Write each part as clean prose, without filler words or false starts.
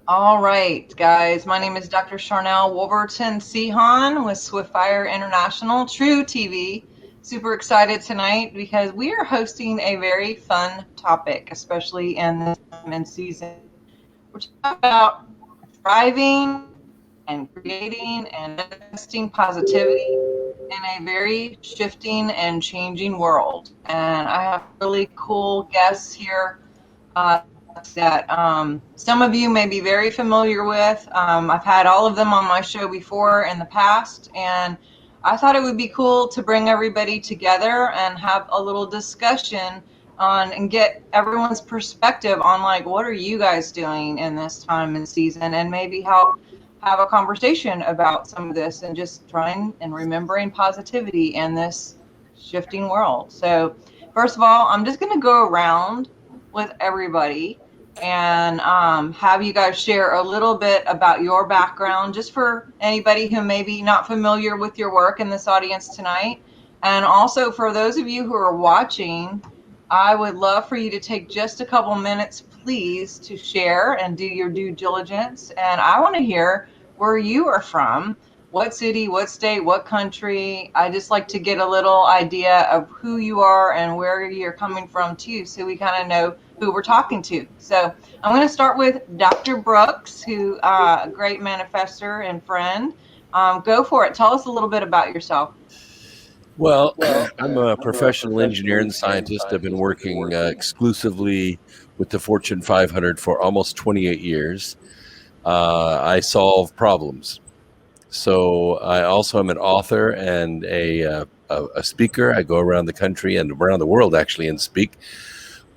All right, guys. My name is Dr. Sharnael Wolverton Sehan with Swiftfire International, True TV. Super excited tonight because we are hosting a very fun topic, especially in this time and season. We're talking about thriving and creating and manifesting positivity in a very shifting and changing world. And I have really cool guests here that some of you may be very familiar with. I've had all of them on my show before in the past, and I thought it would be cool to bring everybody together and have a little discussion on and get everyone's perspective on, like, what are you guys doing in this time and season, and maybe help have a conversation about some of this and just trying and remembering positivity in this shifting world. So first of all, I'm just going to go around with everybody and have you guys share a little bit about your background, just for anybody who may be not familiar with your work in this audience tonight. And also for those of you who are watching, I would love for you to take just a couple minutes, please, to share and do your due diligence. And I want to hear where you are from, what city, what state, what country. I just like to get a little idea of who you are and where you're coming from too, so we kind of know who we're talking to. So I'm going to start with Dr. Brooks, who a great manifester and friend. Go for it. Tell us a little bit about yourself. Well, I'm a professional engineer and scientist. I've been working exclusively with the Fortune 500 for almost 28 years. I solve problems. So I also am an author and a speaker. I go around the country and around the world, actually, and speak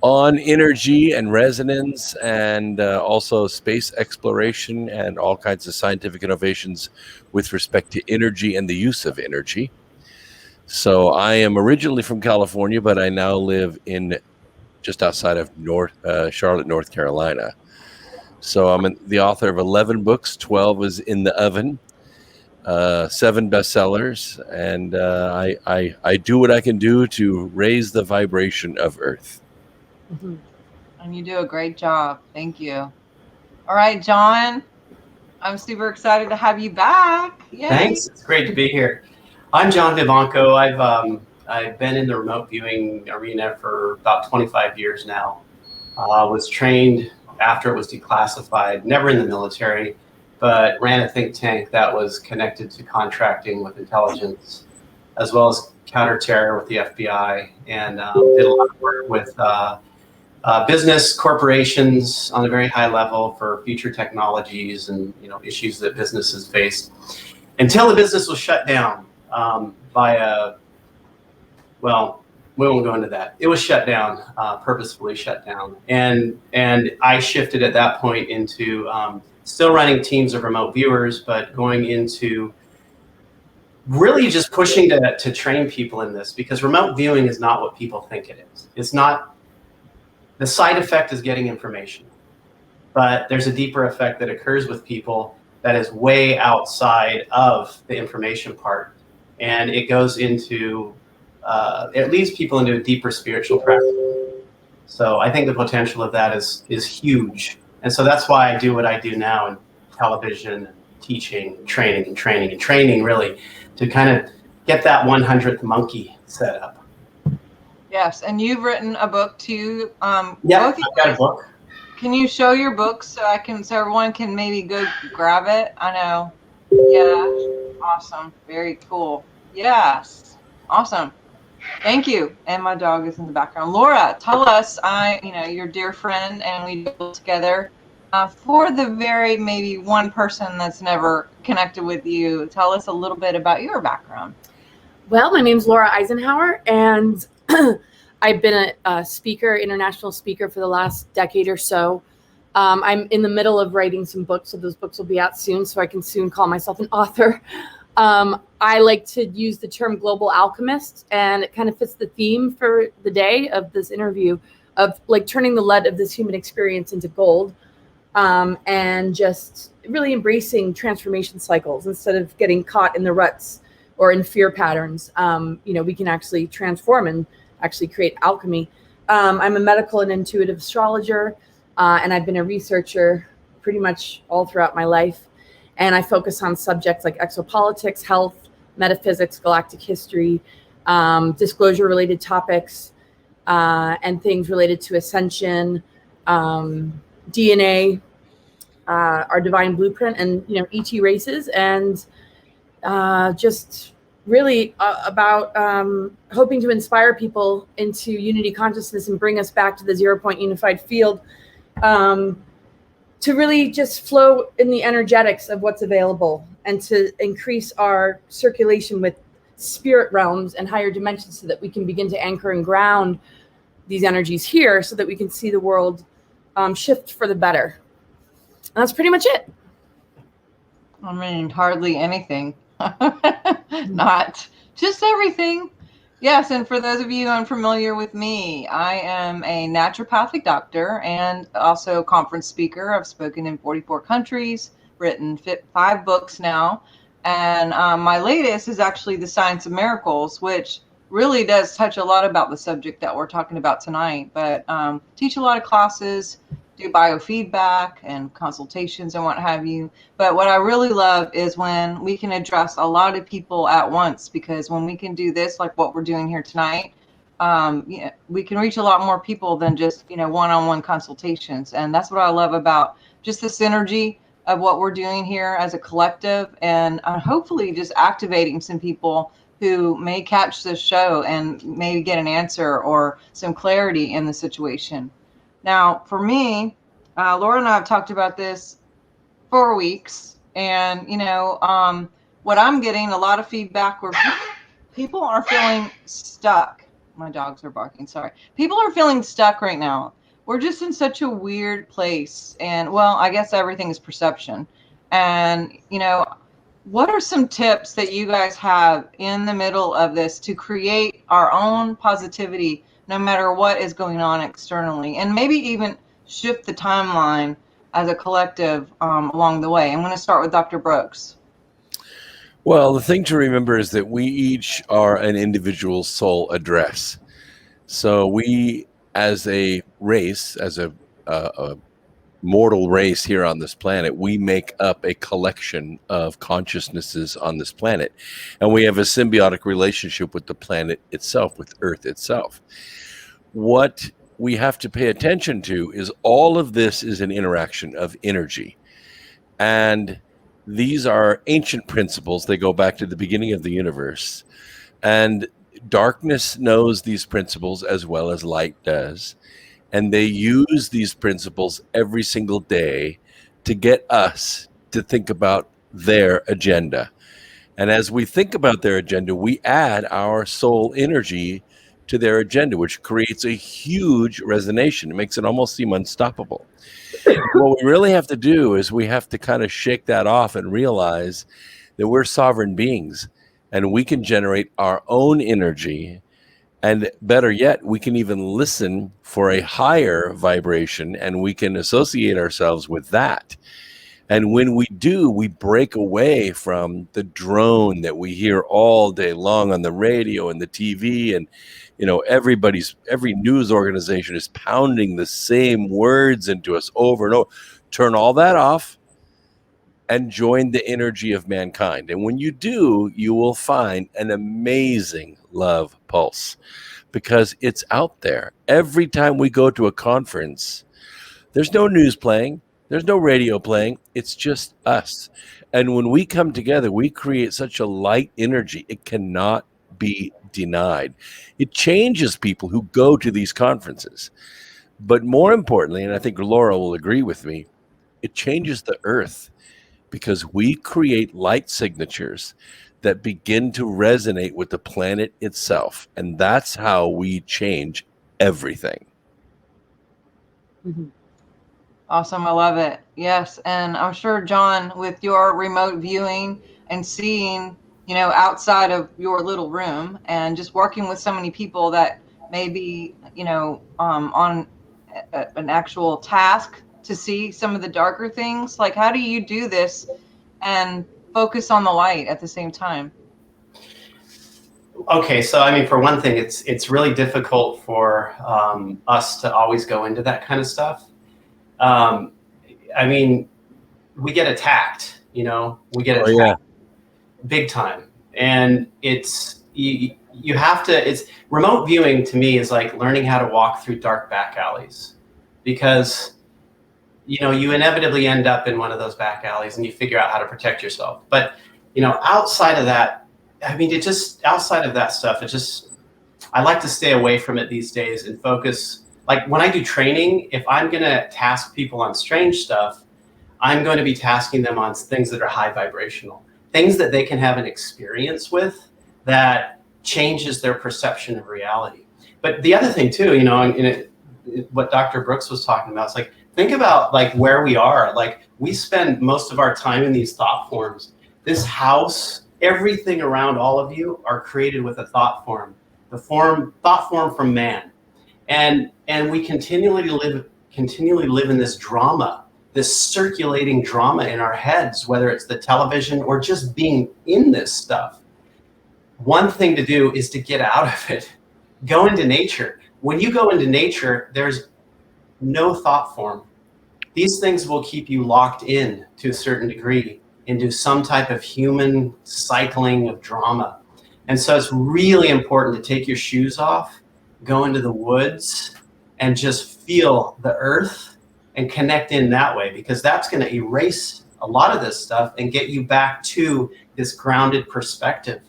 on energy and resonance, and also space exploration and all kinds of scientific innovations with respect to energy and the use of energy. So I am originally from California, but I now live in just outside of Charlotte, North Carolina. So I'm the author of 11 books, 12 is in the oven, 7 bestsellers, and I do what I can do to raise the vibration of Earth. Mm-hmm. And you do a great job. Thank you. All right, John, I'm super excited to have you back. Yay. Thanks. It's great to be here. I'm John Vivanco. I've been in the remote viewing arena for about 25 years now. Was trained after it was declassified, never in the military, but ran a think tank that was connected to contracting with intelligence, as well as counterterror with the FBI, and did a lot of work with business corporations on a very high level for future technologies and issues that businesses face, until the business was shut down by well, we won't go into that. It was shut down, purposefully shut down, and I shifted at that point into still running teams of remote viewers, but going into really just pushing to train people in this, because remote viewing is not what people think it is. It's not. The side effect is getting information, but there's a deeper effect that occurs with people that is way outside of the information part, and it goes into it leads people into a deeper spiritual practice. So I think the potential of that is huge, and so that's why I do what I do now in television, teaching, training, really, to kind of get that 100th monkey set up. Yes, and you've written a book too. Yeah, I've got a book. Can you show your book so everyone can maybe go grab it? I know. Yeah, awesome, very cool. Yes, awesome. Thank you. And my dog is in the background. Laura, tell us. Your dear friend, and we do together. For the very maybe one person that's never connected with you, tell us a little bit about your background. Well, my name's Laura Eisenhower, and I've been a speaker, international speaker, for the last decade or so. I'm in the middle of writing some books, so those books will be out soon, so I can soon call myself an author. I like to use the term global alchemist, and it kind of fits the theme for the day of this interview, of like turning the lead of this human experience into gold, and just really embracing transformation cycles instead of getting caught in the ruts or in fear patterns. We can actually transform and actually create alchemy. I'm a medical and intuitive astrologer, and I've been a researcher pretty much all throughout my life. And I focus on subjects like exopolitics, health, metaphysics, galactic history, disclosure-related topics, and things related to ascension, DNA, our divine blueprint, and ET races, and just really about hoping to inspire people into unity consciousness and bring us back to the 0 point unified field, to really just flow in the energetics of what's available and to increase our circulation with spirit realms and higher dimensions so that we can begin to anchor and ground these energies here so that we can see the world shift for the better. And that's pretty much it. I mean, hardly anything. Not just everything. Yes, and for those of you unfamiliar with me, I am a naturopathic doctor and also a conference speaker. I've spoken in 44 countries, written 5 books now, and my latest is actually The Science of Miracles, which really does touch a lot about the subject that we're talking about tonight, but teach a lot of classes, do biofeedback and consultations and what have you. But what I really love is when we can address a lot of people at once, because when we can do this, like what we're doing here tonight, we can reach a lot more people than just, one-on-one consultations. And that's what I love about just the synergy of what we're doing here as a collective, and hopefully just activating some people who may catch this show and maybe get an answer or some clarity in the situation. Now, for me, Laura and I have talked about this for weeks, and what I'm getting a lot of feedback where people are feeling stuck. My dogs are barking. Sorry. People are feeling stuck right now. We're just in such a weird place, and well, I guess everything is perception. And what are some tips that you guys have in the middle of this to create our own positivity, no matter what is going on externally, and maybe even shift the timeline as a collective along the way? I'm going to start with Dr. Brooks. Well, the thing to remember is that we each are an individual soul address. So we, as a race, as a mortal race here on this planet, we make up a collection of consciousnesses on this planet, and we have a symbiotic relationship with the planet itself, with Earth itself. What we have to pay attention to is all of this is an interaction of energy, and these are ancient principles. They go back to the beginning of the universe, and darkness knows these principles as well as light does. And they use these principles every single day to get us to think about their agenda. And as we think about their agenda, we add our soul energy to their agenda, which creates a huge resonation. It makes it almost seem unstoppable. What we really have to do is we have to kind of shake that off and realize that we're sovereign beings and we can generate our own energy. And better yet, we can even listen for a higher vibration, and we can associate ourselves with that. And when we do, we break away from the drone that we hear all day long on the radio and the TV. And, every news organization is pounding the same words into us over and over. Turn all that off and join the energy of mankind. And when you do, you will find an amazing love pulse, because it's out there. Every time we go to a conference, there's no news playing, there's no radio playing, it's just us. And when we come together, we create such a light energy, it cannot be denied. It changes people who go to these conferences. But more importantly, and I think Laura will agree with me, it changes the earth, because we create light signatures that begin to resonate with the planet itself. And that's how we change everything. Mm-hmm. Awesome. I love it. Yes. And I'm sure, John, with your remote viewing and seeing, outside of your little room and just working with so many people that may be, on an actual task to see some of the darker things, like how do you do this and focus on the light at the same time? Okay, so I mean, for one thing, it's really difficult for us to always go into that kind of stuff. I mean, we get attacked, we get attacked big time, and it's you have to. It's remote viewing to me is like learning how to walk through dark back alleys, because you inevitably end up in one of those back alleys, and you figure out how to protect yourself. But outside of that. I mean, outside of that stuff, I like to stay away from it these days and focus. Like when I do training, if I'm going to task people on strange stuff, I'm going to be tasking them on things that are high vibrational, things that they can have an experience with that changes their perception of reality. But the other thing too, what Dr. Brooks was talking about, it's like, think about like where we are. Like we spend most of our time in these thought forms. This house, everything around all of you are created with a thought form, thought form from man. And we continually live in this drama, this circulating drama in our heads, whether it's the television or just being in this stuff. One thing to do is to get out of it. Go into nature. When you go into nature, there's no thought form. These things will keep you locked in to a certain degree into some type of human cycling of drama. And so it's really important to take your shoes off, go into the woods, and just feel the earth and connect in that way, because that's going to erase a lot of this stuff and get you back to this grounded perspective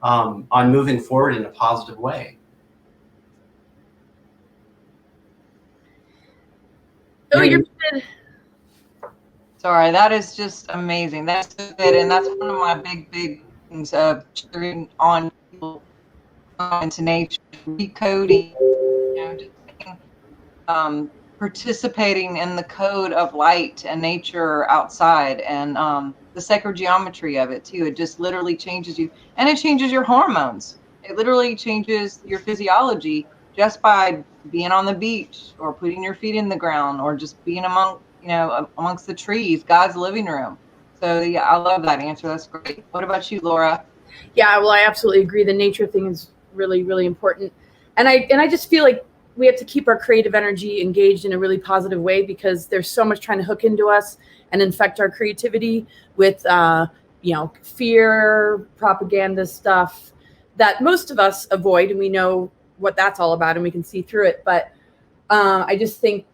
on moving forward in a positive way. Oh, you're good. Sorry, that is just amazing. That's so good, and that's one of my big things of cheering on people into nature, decoding, just participating in the code of light and nature outside, and the sacred geometry of it too. It just literally changes you, and it changes your hormones. It literally changes your physiology just by being on the beach or putting your feet in the ground or just being amongst the trees, God's living room. So yeah, I love that answer. That's great. What about you, Laura? Yeah, well, I absolutely agree. The nature thing is really, really important. And I just feel like we have to keep our creative energy engaged in a really positive way, because there's so much trying to hook into us and infect our creativity with, fear, propaganda stuff that most of us avoid, and we know what that's all about and we can see through it. But I just think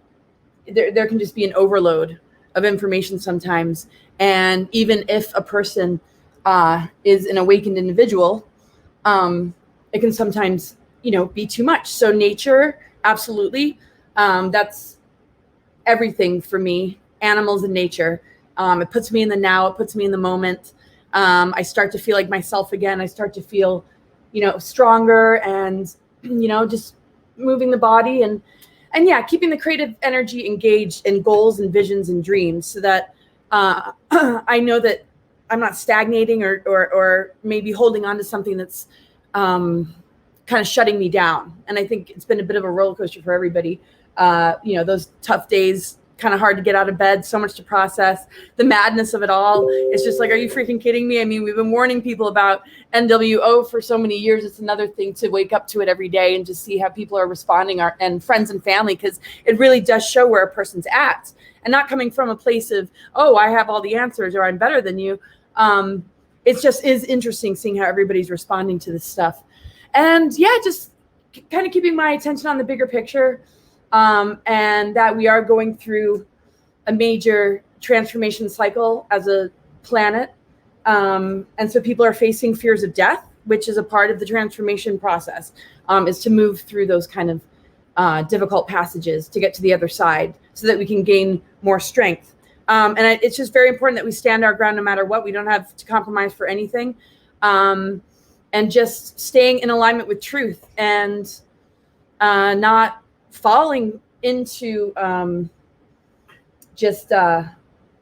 there can just be an overload of information sometimes. And even if a person is an awakened individual, it can sometimes, be too much. So nature, absolutely. That's everything for me, animals and nature. It puts me in the now, it puts me in the moment. I start to feel like myself again. I start to feel, stronger and, just moving the body and yeah, keeping the creative energy engaged in goals and visions and dreams, so that I know that I'm not stagnating or maybe holding on to something that's kind of shutting me down. And I think it's been a bit of a roller coaster for everybody. Those tough days, kind of hard to get out of bed, so much to process, the madness of it all. It's just like, are you freaking kidding me? I mean, we've been warning people about NWO for so many years. It's another thing to wake up to it every day and just see how people are responding, and friends and family, because it really does show where a person's at, and not coming from a place of, oh, I have all the answers or I'm better than you. It just is interesting seeing how everybody's responding to this stuff. And yeah, just kind of keeping my attention on the bigger picture. And that we are going through a major transformation cycle as a planet. And so people are facing fears of death, which is a part of the transformation process, is to move through those kind of difficult passages to get to the other side so that we can gain more strength. And it's just very important that we stand our ground no matter what. We don't have to compromise for anything. And just staying in alignment with truth and not falling into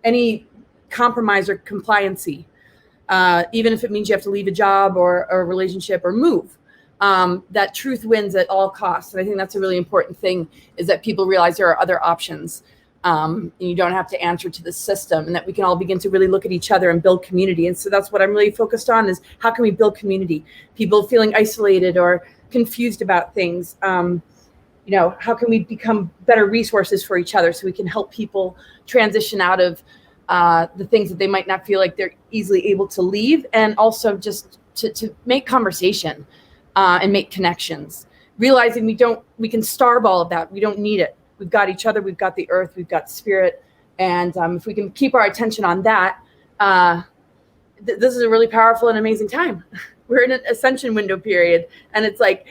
any compromise or compliancy, even if it means you have to leave a job or a relationship or move. That truth wins at all costs. And I think that's a really important thing, is that people realize there are other options. And you don't have to answer to the system, and that we can all begin to really look at each other and build community. And so that's what I'm really focused on, is how can we build community? People feeling isolated or confused about things. How can we become better resources for each other so we can help people transition out of the things that they might not feel like they're easily able to leave, and also just to make conversation and make connections, realizing we can starve all of that. We don't need it. We've got each other, we've got the earth, we've got spirit. And if we can keep our attention on that, this is a really powerful and amazing time. We're in an ascension window period, and it's like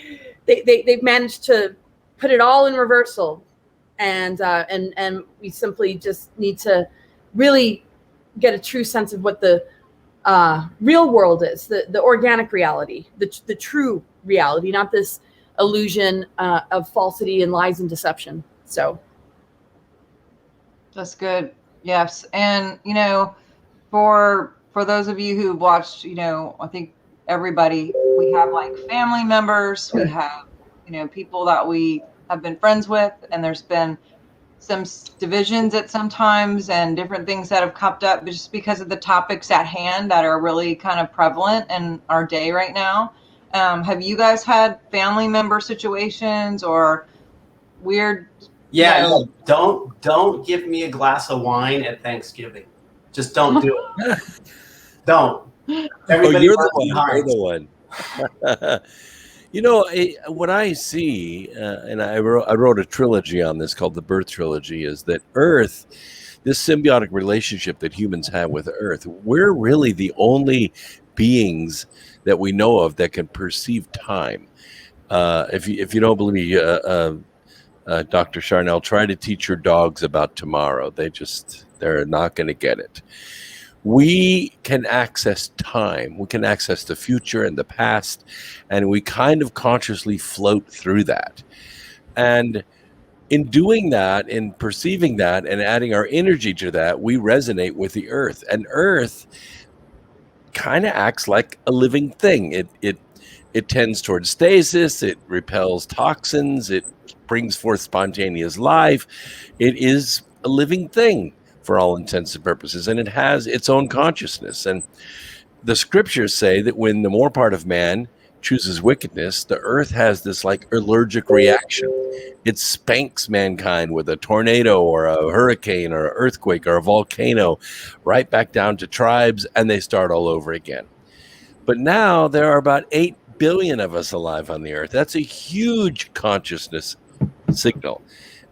they've managed to put it all in reversal, and we simply just need to really get a true sense of what the real world is, the organic reality, the true reality, not this illusion of falsity and lies and deception. So that's good. Yes. And, for those of you who watched, I think everybody, we have like family members, we have, people that we have been friends with, and there's been some divisions at some times and different things that have popped up just because of the topics at hand that are really kind of prevalent in our day right now. Have you guys had family member situations or weird? Yeah. Don't give me a glass of wine at Thanksgiving. Just don't do it. Don't. Everybody you're the one. What I see, and I wrote a trilogy on this called the Birth Trilogy, is that Earth, this symbiotic relationship that humans have with Earth, we're really the only beings that we know of that can perceive time. If you don't believe me, Dr. Sharnael, try to teach your dogs about tomorrow. They're not going to get it. We can access time. We can access the future and the past, and we kind of consciously float through that. And in doing that, in perceiving that, and adding our energy to that, we resonate with the Earth. And Earth kind of acts like a living thing. It tends towards stasis. It repels toxins. It brings forth spontaneous life. It is a living thing for all intents and purposes, and it has its own consciousness. And the scriptures say that when the more part of man chooses wickedness, the earth has this like allergic reaction. It spanks mankind with a tornado or a hurricane or an earthquake or a volcano, right back down to tribes, and they start all over again. But now there are about 8 billion of us alive on the earth. That's a huge consciousness signal.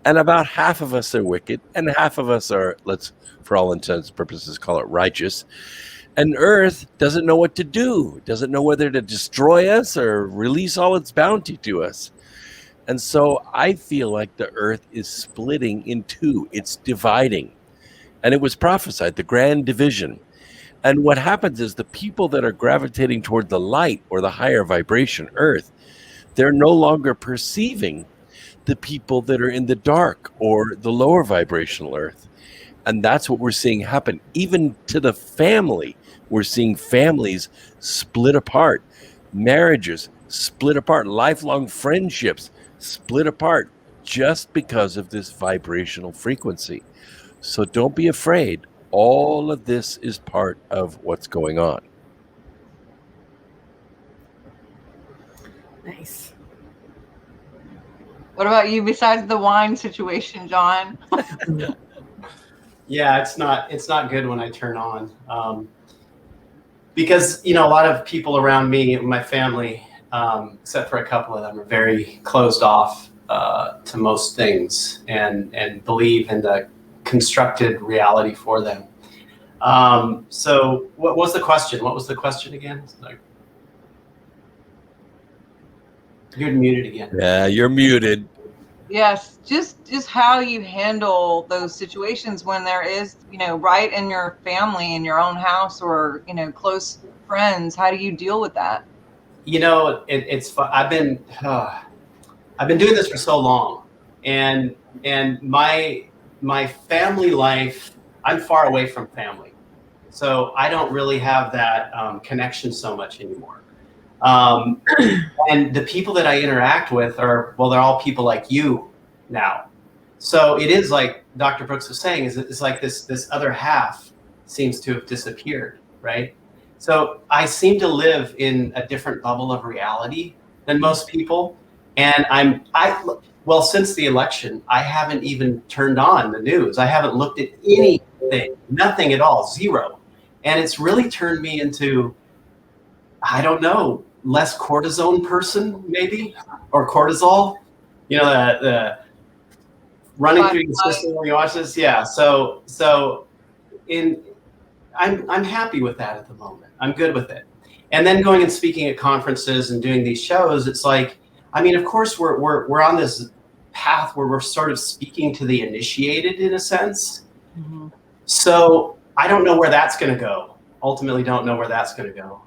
And about half of us are wicked, and half of us are, let's, for all intents and purposes, call it righteous. And Earth doesn't know what to do. It doesn't know whether to destroy us or release all its bounty to us. And so I feel like the Earth is splitting in two. It's dividing. And it was prophesied, the grand division. And what happens is the people that are gravitating toward the light or the higher vibration Earth, they're no longer perceiving the people that are in the dark or the lower vibrational Earth. And that's what we're seeing happen. Even to the family, we're seeing families split apart, marriages split apart, lifelong friendships split apart just because of this vibrational frequency. So don't be afraid. All of this is part of what's going on. nice. What about you besides the wine situation, John? Yeah, it's not good when I turn on, because a lot of people around me, my family, except for a couple of them, are very closed off to most things and believe in the constructed reality for them. So what was the question? What was the question again? You're muted again. Yeah, you're muted. Yes, just how you handle those situations when there is, right in your family, in your own house, or close friends. How do you deal with that? It's fun. I've been doing this for so long, and my family life, I'm far away from family, so I don't really have that connection so much anymore. And the people that I interact with they're all people like you now. So it is like Dr. Brooks was saying, is it's like this other half seems to have disappeared, right? So I seem to live in a different bubble of reality than most people. And well, since the election, I haven't even turned on the news. I haven't looked at anything, nothing at all, zero. And it's really turned me into, I don't know, less cortisone person maybe, or cortisol, you know, the running through your system when you watch this. Yeah. So I'm happy with that at the moment. I'm good with it. And then going and speaking at conferences and doing these shows, it's like, I mean, of course we're on this path where we're sort of speaking to the initiated in a sense. Mm-hmm. So I don't know where that's going to go. Ultimately, don't know where that's going to go.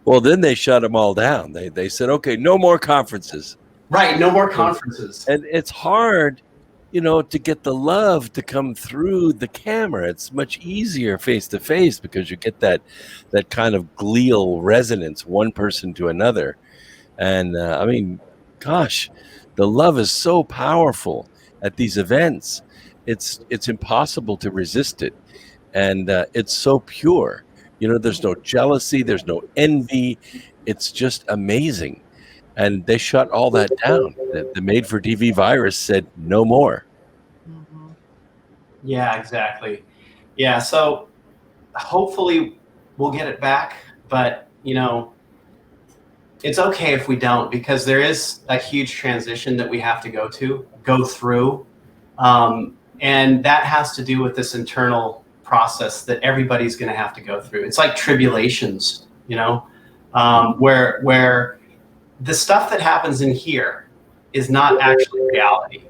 Well, then they shut them all down. They said, okay, no more conferences. Right, no more conferences. And it's hard, you know, to get the love to come through the camera. It's much easier face to face because you get that kind of glial resonance, one person to another. And I mean, gosh, the love is so powerful at these events. It's impossible to resist it. And it's so pure. You know, there's no jealousy, there's no envy. It's just amazing. And they shut all that down. The made-for-TV virus said no more. Mm-hmm. Yeah, exactly. Yeah, so hopefully we'll get it back. But, you know, it's okay if we don't, because there is a huge transition that we have to go through. And that has to do with this internal process that everybody's going to have to go through. It's like tribulations, you know, where the stuff that happens in here is not actually reality.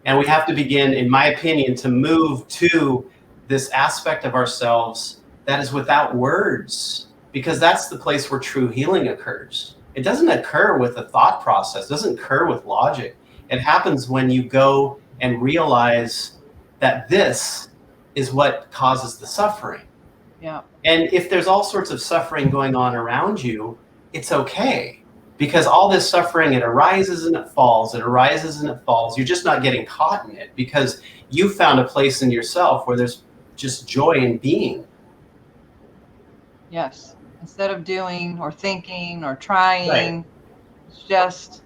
And we have to begin, in my opinion, to move to this aspect of ourselves that is without words, because that's the place where true healing occurs. It doesn't occur with a thought process, it doesn't occur with logic. It happens when you go and realize that this is what causes the suffering. Yeah. And if there's all sorts of suffering going on around you, it's okay. Because all this suffering, it arises and it falls, it arises and it falls. You're just not getting caught in it because you found a place in yourself where there's just joy in being. Yes. Instead of doing or thinking or trying, right. It's just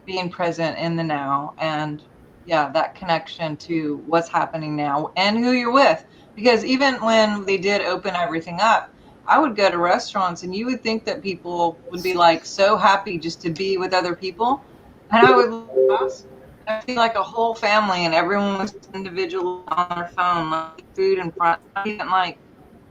being present in the now. And yeah, that connection to what's happening now and who you're with. Because even when they did open everything up, I would go to restaurants and you would think that people would be like so happy just to be with other people. And I would feel like a whole family and everyone was individual on their phone, like food in front, not even like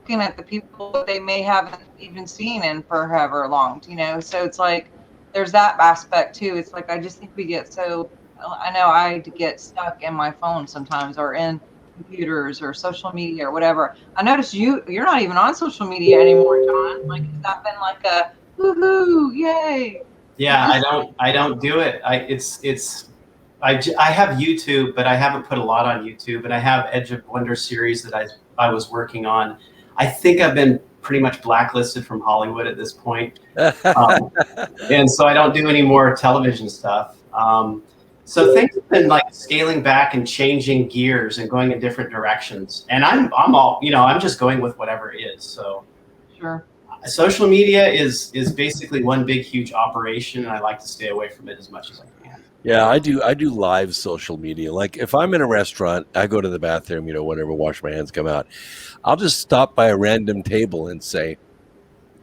looking at the people that they may haven't even seen in forever long, you know? So it's like, there's that aspect too. It's like, I just think we get so, I know I get stuck in my phone sometimes or in computers or social media or whatever. I noticed you're not even on social media anymore, John. Like, has that been like a woohoo, yay? Yeah, I don't do it. I have YouTube, but I haven't put a lot on YouTube, and I have Edge of Wonder series that I was working on. I think I've been pretty much blacklisted from Hollywood at this point. And so I don't do any more television stuff. So things have been like scaling back and changing gears and going in different directions. And I'm all, you know, I'm just going with whatever is. So sure. Social media is basically one big, huge operation. And I like to stay away from it as much as I can. Yeah, I do live social media. Like if I'm in a restaurant, I go to the bathroom, you know, whatever, wash my hands, come out. I'll just stop by a random table and say,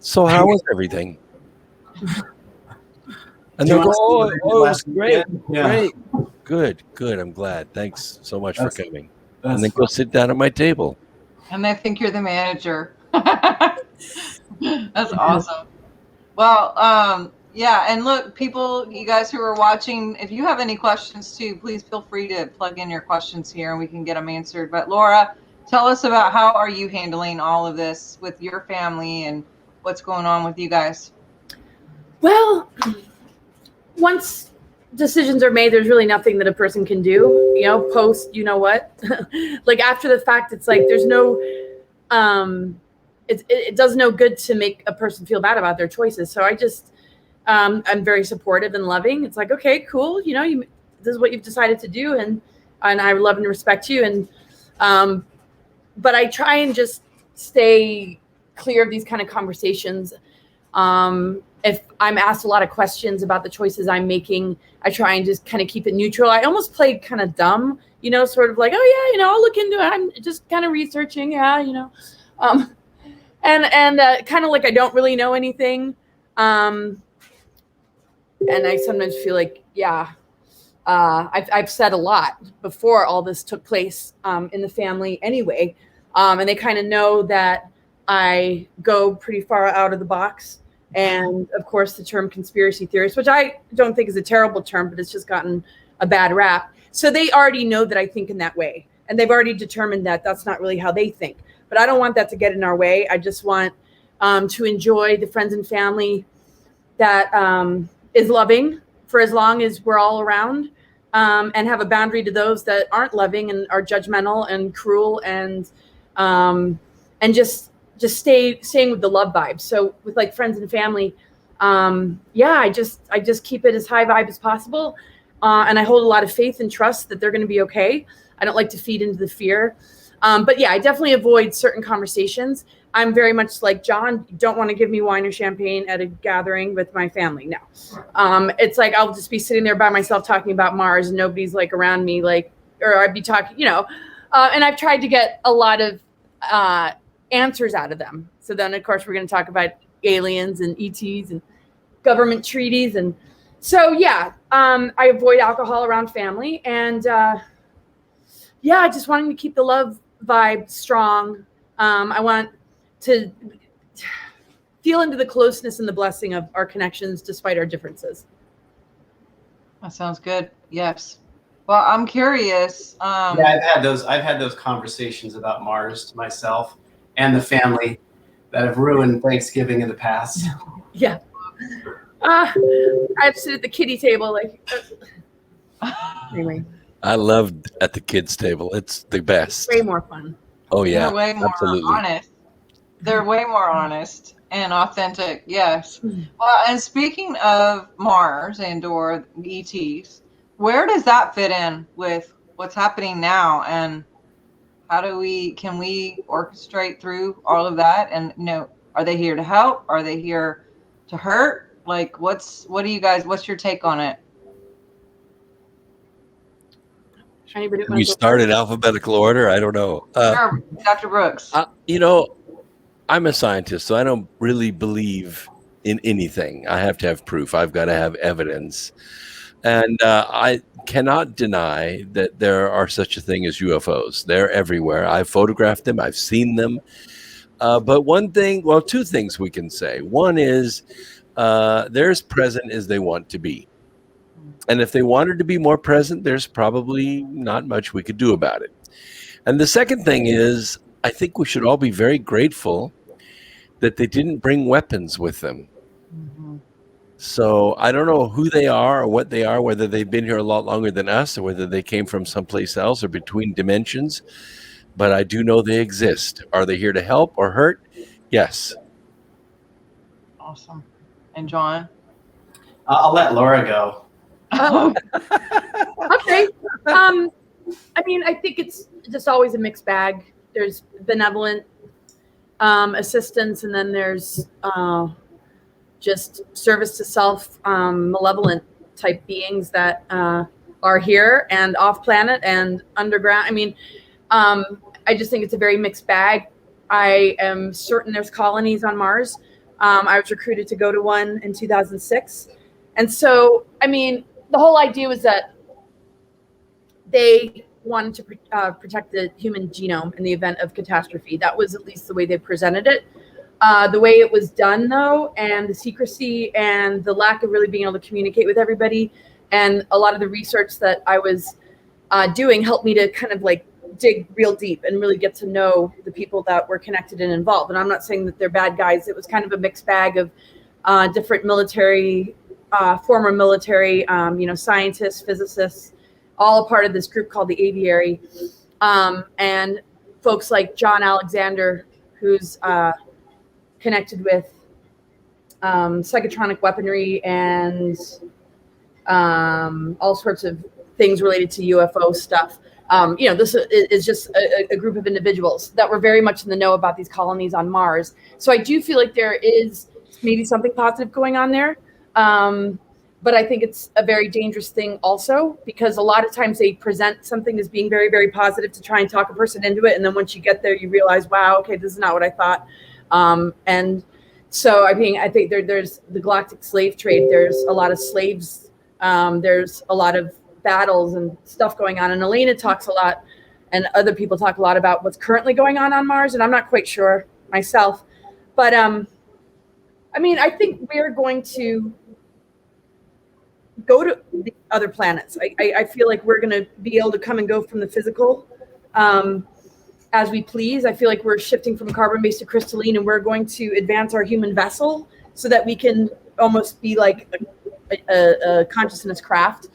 so how was everything? And they'll go, oh, it was great, great, good. I'm glad. Thanks so much for coming. And then go sit down at my table. And they think you're the manager. That's awesome. Well, yeah, and look, people, you guys who are watching, if you have any questions too, please feel free to plug in your questions here and we can get them answered. But Laura, tell us about how are you handling all of this with your family and what's going on with you guys? Well, once decisions are made, there's really nothing that a person can do, you know, post, you know what, like after the fact, it's like, there's no, it does no good to make a person feel bad about their choices. So I just, I'm very supportive and loving. It's like, okay, cool. You know, this is what you've decided to do. And and I love and respect you. And but I try and just stay clear of these kind of conversations. If I'm asked a lot of questions about the choices I'm making, I try and just kind of keep it neutral. I almost play kind of dumb, sort of like, oh yeah, I'll look into it. I'm just kind of researching, and kind of like I don't really know anything. And I sometimes feel like, I've said a lot before all this took place in the family anyway. And they kind of know that I go pretty far out of the box. And of course, the term conspiracy theorist, which I don't think is a terrible term, but it's just gotten a bad rap. So they already know that I think in that way. And they've already determined that that's not really how they think. But I don't want that to get in our way. I just want to enjoy the friends and family that is loving for as long as we're all around, and have a boundary to those that aren't loving and are judgmental and cruel, and just staying with the love vibe. So with like friends and family, I just keep it as high vibe as possible. And I hold a lot of faith and trust that they're going to be okay. I don't like to feed into the fear. But yeah, I definitely avoid certain conversations. I'm very much like John, don't want to give me wine or champagne at a gathering with my family. No. It's like, I'll just be sitting there by myself talking about Mars and nobody's like around me, or I'd be talking, and I've tried to get a lot of, answers out of them. So then of course we're going to talk about aliens and ETs and government treaties. And so, I avoid alcohol around family, and, just wanting to keep the love vibe strong. I want to feel into the closeness and the blessing of our connections despite our differences. That sounds good. Yes. Well, I'm curious. I've had those conversations about Mars to myself and the family that have ruined Thanksgiving in the past. Yeah. I've sit at the kiddie table anyway. I loved at the kids' table. It's the best. Way more fun. Oh yeah, they're way more absolutely. honest. They're way more honest and authentic. Yes. Well, and speaking of Mars and/or ETs, where does that fit in with what's happening now, and how can we orchestrate through all of that? And are they here to help? Are they here to hurt? Like, what's your take on it? We start in alphabetical order. I don't know. Sure, Dr. Brooks. I'm a scientist, so I don't really believe in anything. I have to have proof. I've got to have evidence. And I cannot deny that there are such a thing as UFOs. They're everywhere. I've photographed them. I've seen them. But two things we can say. One is they're as present as they want to be. And if they wanted to be more present, there's probably not much we could do about it. And the second thing is, I think we should all be very grateful that they didn't bring weapons with them. Mm-hmm. So I don't know who they are or what they are, whether they've been here a lot longer than us or whether they came from someplace else or between dimensions. But I do know they exist. Are they here to help or hurt? Yes. Awesome. And John? I'll let Laura go. Okay. I think it's just always a mixed bag. There's benevolent assistance, and then there's just service to self, malevolent type beings that are here and off planet and underground. I just think it's a very mixed bag. I am certain there's colonies on Mars. I was recruited to go to one in 2006. And so, the whole idea was that they wanted to protect the human genome in the event of catastrophe. That was at least the way they presented it. The way it was done, though, and the secrecy and the lack of really being able to communicate with everybody, and a lot of the research that I was doing helped me to kind of dig real deep and really get to know the people that were connected and involved. And I'm not saying that they're bad guys. It was kind of a mixed bag of different military, former military, scientists, physicists, all a part of this group called the Aviary, and folks like John Alexander, who's connected with psychotronic weaponry and all sorts of things related to UFO stuff. This is just a group of individuals that were very much in the know about these colonies on Mars. So I do feel like there is maybe something positive going on there. But I think it's a very dangerous thing also, because a lot of times they present something as being very, very positive to try and talk a person into it. And then once you get there, you realize, wow, okay, this is not what I thought. And so, I think there's the galactic slave trade. There's a lot of slaves. There's a lot of battles and stuff going on. And Elena talks a lot, and other people talk a lot about what's currently going on Mars. And I'm not quite sure myself. But, I think we're going to go to the other planets. I feel like we're going to be able to come and go from the physical as we please. I feel like we're shifting from carbon-based to crystalline, and we're going to advance our human vessel so that we can almost be like a consciousness craft,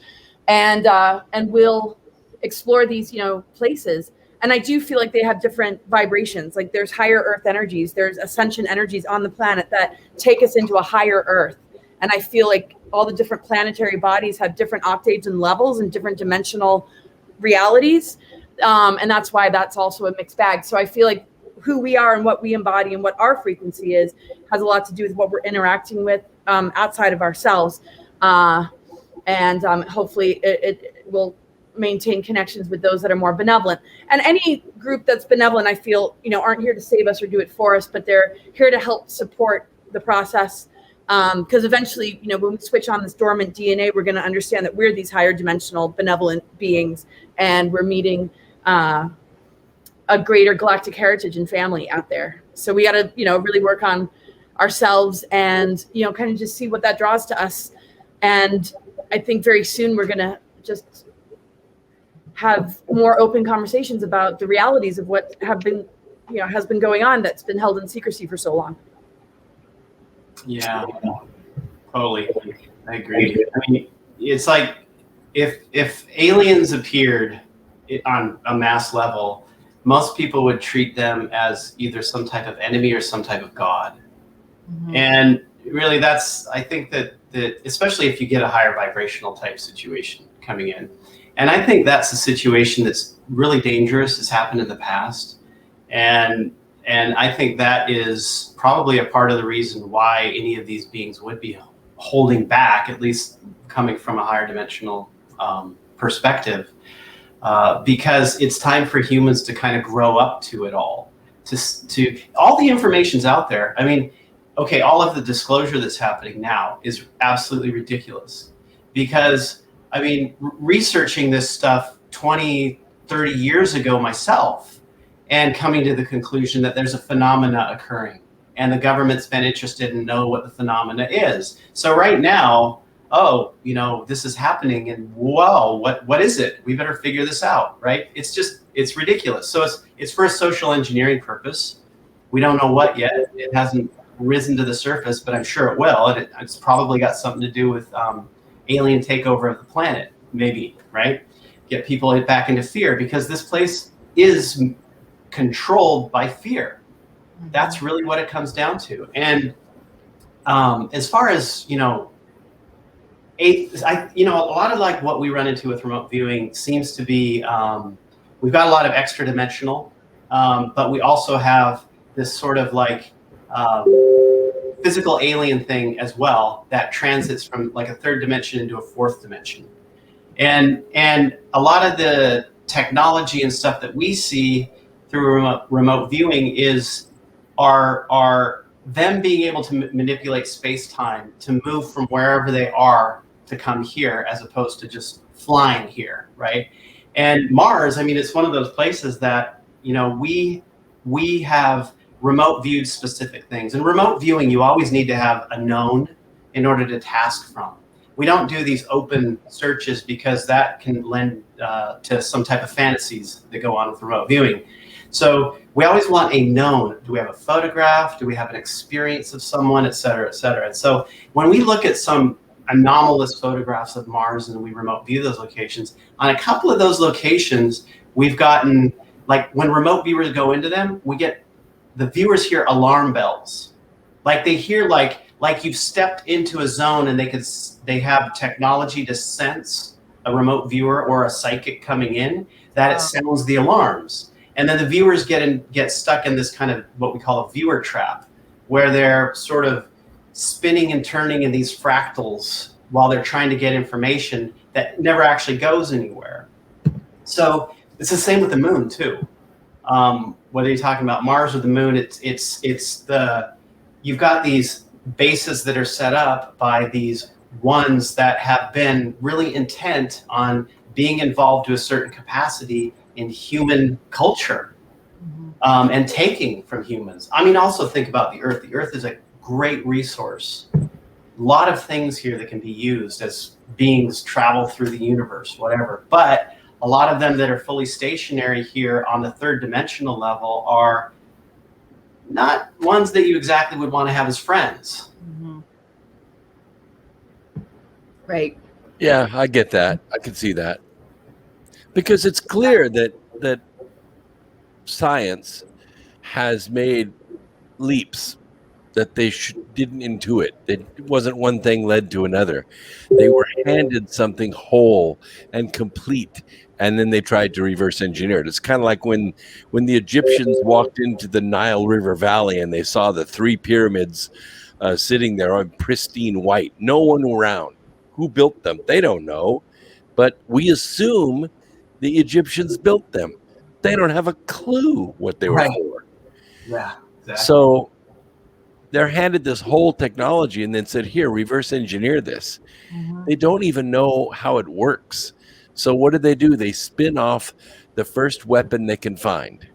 and we'll explore these places. And I do feel like they have different vibrations. Like there's higher Earth energies, there's ascension energies on the planet that take us into a higher Earth. And I feel like all the different planetary bodies have different octaves and levels and different dimensional realities. And that's why that's also a mixed bag. So I feel like who we are and what we embody and what our frequency is has a lot to do with what we're interacting with outside of ourselves. And hopefully it will maintain connections with those that are more benevolent. And any group that's benevolent, I feel, aren't here to save us or do it for us, but they're here to help support the process. Because eventually, when we switch on this dormant DNA, we're going to understand that we're these higher dimensional benevolent beings, and we're meeting a greater galactic heritage and family out there. So we got to, really work on ourselves and, kind of just see what that draws to us. And I think very soon we're going to just have more open conversations about the realities of what has been going on that's been held in secrecy for so long. Yeah, totally. I agree. It's like if aliens appeared on a mass level, most people would treat them as either some type of enemy or some type of god. Mm-hmm. And really I think that especially if you get a higher vibrational type situation coming in. And I think that's a situation that's really dangerous, has happened in the past. And I think that is probably a part of the reason why any of these beings would be holding back, at least coming from a higher dimensional perspective, because it's time for humans to kind of grow up to it all. To all the information's out there. Okay, all of the disclosure that's happening now is absolutely ridiculous, because researching this stuff 20, 30 years ago myself, and coming to the conclusion that there's a phenomena occurring, and the government's been interested in know what the phenomena is. So right now, this is happening, and whoa, what is it? We better figure this out, right? It's ridiculous. So it's for a social engineering purpose. We don't know what yet. It hasn't risen to the surface, but I'm sure it will, and it's probably got something to do with alien takeover of the planet, maybe, right? Get people back into fear, because this place is controlled by fear. That's really what it comes down to. And as far as a lot of like what we run into with remote viewing seems to be we've got a lot of extra dimensional, but we also have this sort of like physical alien thing as well that transits from like a third dimension into a fourth dimension. And a lot of the technology and stuff that we see through remote viewing are them being able to manipulate space-time to move from wherever they are to come here, as opposed to just flying here, right? And Mars, it's one of those places that we have remote viewed specific things. And remote viewing, you always need to have a known in order to task from. We don't do these open searches because that can lend to some type of fantasies that go on with remote viewing. So we always want a known. Do we have a photograph? Do we have an experience of someone, et cetera, et cetera? And so when we look at some anomalous photographs of Mars and we remote view those locations, on a couple of those locations, we've gotten, like when remote viewers go into them, the viewers hear alarm bells. Like they hear like you've stepped into a zone, and they have technology to sense a remote viewer or a psychic coming in. that it Wow. sounds the alarms. And then the viewers get stuck in this kind of what we call a viewer trap, where they're sort of spinning and turning in these fractals while they're trying to get information that never actually goes anywhere. So it's the same with the moon too. Whether you're talking about Mars or the moon, you've got these bases that are set up by these ones that have been really intent on being involved to a certain capacity in human culture, and taking from humans. I mean, also think about the Earth. The Earth is a great resource. A lot of things here that can be used as beings travel through the universe, whatever. But a lot of them that are fully stationary here on the third dimensional level are not ones that you exactly would want to have as friends. Right. Yeah, I get that. I can see that. Because it's clear that science has made leaps that they didn't intuit. It wasn't one thing led to another. They were handed something whole and complete, and then they tried to reverse engineer it. It's kind of like when the Egyptians walked into the Nile River Valley and they saw the 3 pyramids sitting there on pristine white, no one around. Who built them? They don't know, but we assume the Egyptians built them. They don't have a clue what they were for. Yeah, exactly. So they're handed this whole technology and then said, here, reverse engineer this. They don't even know how it works. So what do? They spin off the first weapon they can find.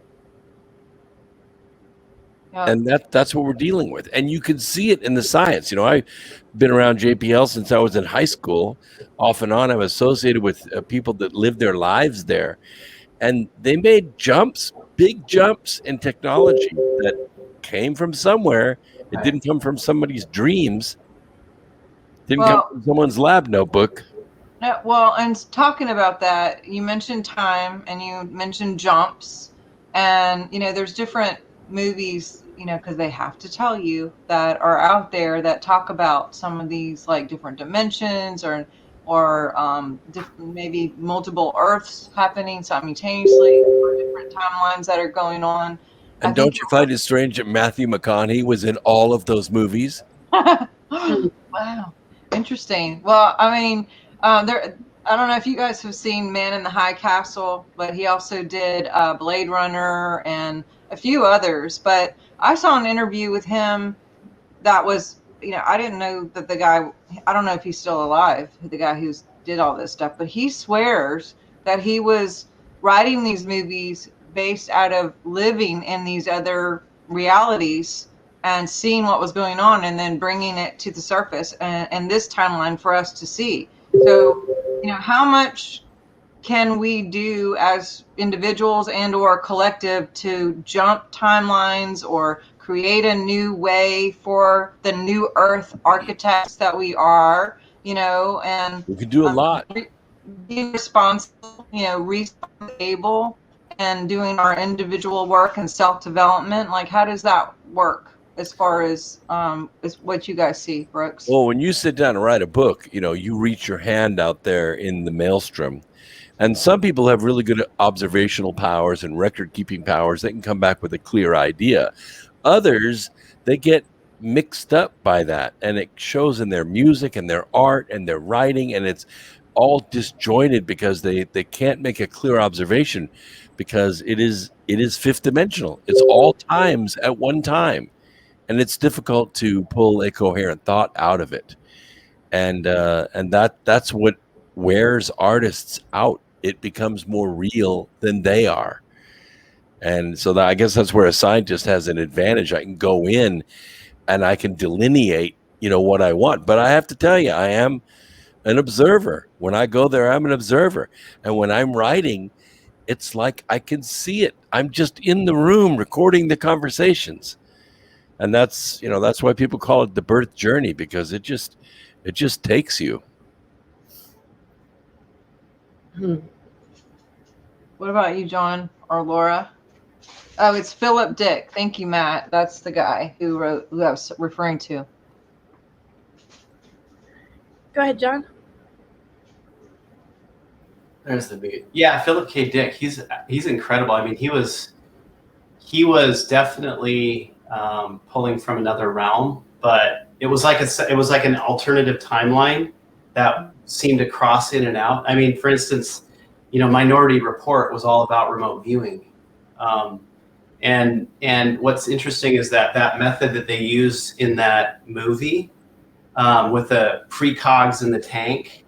Yep. And that's what we're dealing with. And you can see it in the science. You know, I've been around JPL since I was in high school. Off and on, I'm associated with people that live their lives there. And they made jumps, big jumps in technology that came from somewhere. It didn't come from somebody's dreams. Didn't come from someone's lab notebook. No, well, and talking about that, you mentioned time and you mentioned jumps, and there's different movies, because they have to tell you that are out there that talk about some of these like different dimensions or maybe multiple Earths happening simultaneously or different timelines that are going on. And don't you find it strange that Matthew McConaughey was in all of those movies? Wow, interesting. Well, I mean, I don't know if you guys have seen Man in the High Castle, but he also did Blade Runner and a few others. But I saw an interview with him that was, I didn't know that the guy, I don't know if he's still alive, the guy who did all this stuff, but he swears that he was writing these movies based out of living in these other realities and seeing what was going on and then bringing it to the surface and this timeline for us to see. So, how much can we do as individuals and or collective to jump timelines or create a new way for the new Earth architects that we are, and we can do a lot. Being responsible, responsible and doing our individual work and self-development. Like, how does that work as far as what you guys see, Brooks? Well, when you sit down and write a book, you reach your hand out there in the maelstrom. And some people have really good observational powers and record-keeping powers. They can come back with a clear idea. Others, they get mixed up by that, and it shows in their music and their art and their writing, and it's all disjointed because they can't make a clear observation because it is fifth dimensional. It's all times at one time, and it's difficult to pull a coherent thought out of it. And that's what wears artists out. It becomes more real than they are. And so I guess that's where a scientist has an advantage. I can go in and I can delineate, what I want. But I have to tell you, I am an observer. When I go there, I'm an observer. And when I'm writing, it's like I can see it. I'm just in the room recording the conversations. And that's why people call it the birth journey, because it just takes you. What about you, John or Laura? Oh, it's Philip Dick. Thank you, Matt. That's the guy who I was referring to. Go ahead, John. There's the mute. Yeah, Philip K. Dick. He's incredible. I mean, he was definitely pulling from another realm, but it was like an alternative timeline that seemed to cross in and out. I mean, for instance, Minority Report was all about remote viewing, and what's interesting is that method that they use in that movie with the precogs in the tank.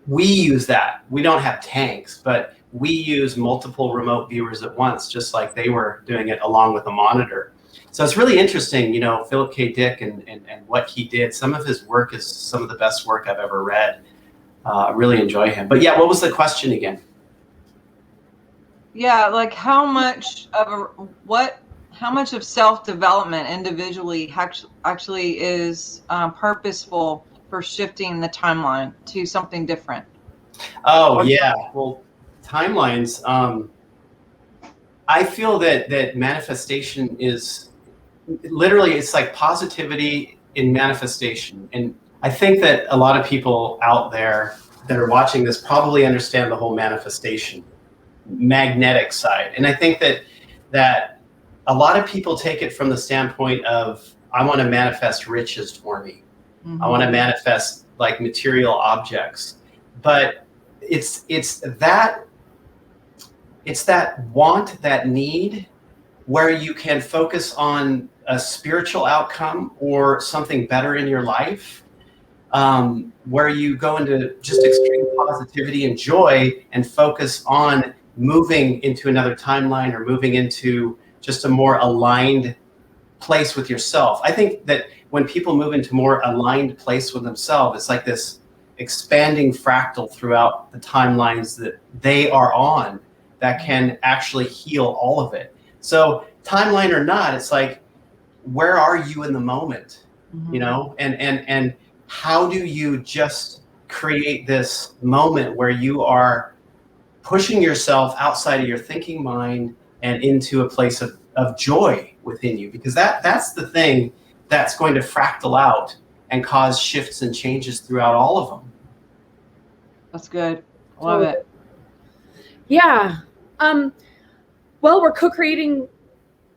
We use that. We don't have tanks, but we use multiple remote viewers at once, just like they were doing it along with a monitor. So it's really interesting, Philip K. Dick and what he did. Some of his work is some of the best work I've ever read. I really enjoy him. But yeah, what was the question again? Yeah, like how much of self-development individually actually is purposeful for shifting the timeline to something different? Oh, yeah. Well, timelines. I feel that manifestation is literally, it's like positivity in manifestation. And I think that a lot of people out there that are watching this probably understand the whole manifestation, magnetic side. And I think that a lot of people take it from the standpoint of, I want to manifest riches for me. Mm-hmm. I want to manifest like material objects. But it's that want, that need, where you can focus on a spiritual outcome or something better in your life, where you go into just extreme positivity and joy and focus on moving into another timeline or moving into just a more aligned place with yourself. I think that when people move into more aligned place with themselves, it's like this expanding fractal throughout the timelines that they are on that can actually heal all of it. So timeline or not, it's like, where are you in the moment? Mm-hmm. And how do you just create this moment where you are pushing yourself outside of your thinking mind and into a place of joy within you? Because that's the thing that's going to fractal out and cause shifts and changes throughout all of them. That's good. Love it. Yeah. Well, we're co-creating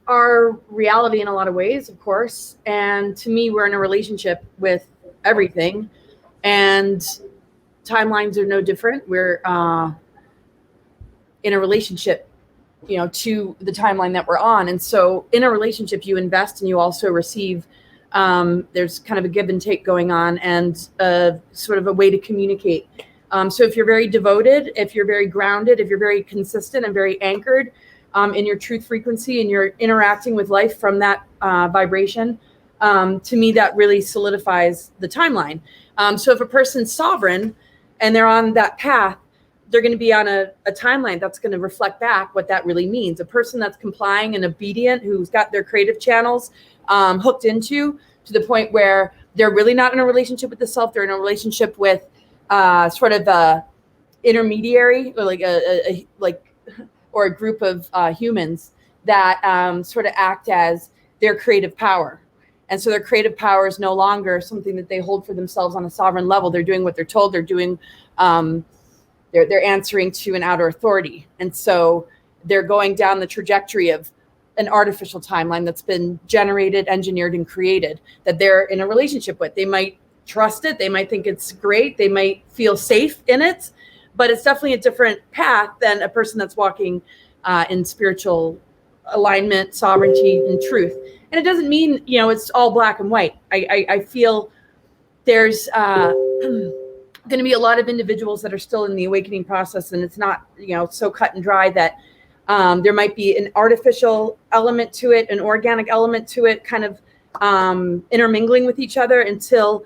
our reality in a lot of ways, of course. And to me, we're in a relationship with everything. And timelines are no different. We're in a relationship, to the timeline that we're on. And so in a relationship, you invest and you also receive. There's kind of a give and take going on, and sort of a way to communicate. So if you're very devoted, if you're very grounded, if you're very consistent and very anchored in your truth frequency, and you're interacting with life from that vibration, to me, that really solidifies the timeline. So if a person's sovereign and they're on that path, they're going to be on a timeline that's going to reflect back what that really means. A person that's complying and obedient, who's got their creative channels hooked into to the point where they're really not in a relationship with the self, they're in a relationship with sort of a intermediary, or like or a group of humans that sort of act as their creative power. And so their creative power is no longer something that they hold for themselves on a sovereign level. They're doing what they're told. They're doing, they're answering to an outer authority. And so they're going down the trajectory of an artificial timeline that's been generated, engineered, and created, that they're in a relationship with. They might trust it. They might think it's great. They might feel safe in it, but it's definitely a different path than a person that's walking in spiritual alignment, sovereignty, and truth. And it doesn't mean, it's all black and white. I feel there's going to be a lot of individuals that are still in the awakening process, and it's not, so cut and dry that there might be an artificial element to it, an organic element to it, kind of intermingling with each other until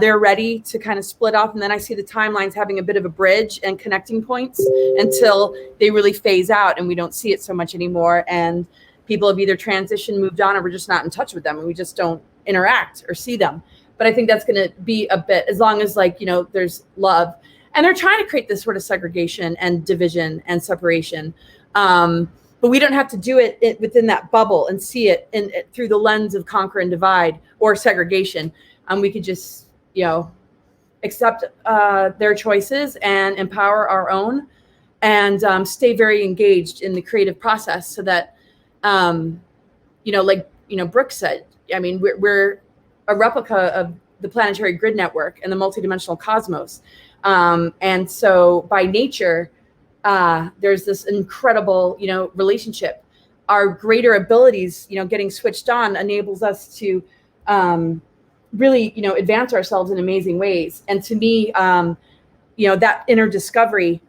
they're ready to kind of split off. And then I see the timelines having a bit of a bridge and connecting points until they really phase out and we don't see it so much anymore. And people have either transitioned, moved on, or we're just not in touch with them and we just don't interact or see them. But I think that's going to be a bit, as long as there's love. And they're trying to create this sort of segregation and division and separation. But we don't have to do it within that bubble and see it through the lens of conquer and divide or segregation. We could just, accept their choices and empower our own, and stay very engaged in the creative process, so that, like Brooke said, I mean, we're a replica of the planetary grid network and the multidimensional cosmos, and so by nature, there's this incredible relationship. Our greater abilities, getting switched on, enables us to really advance ourselves in amazing ways. And to me, that inner discovery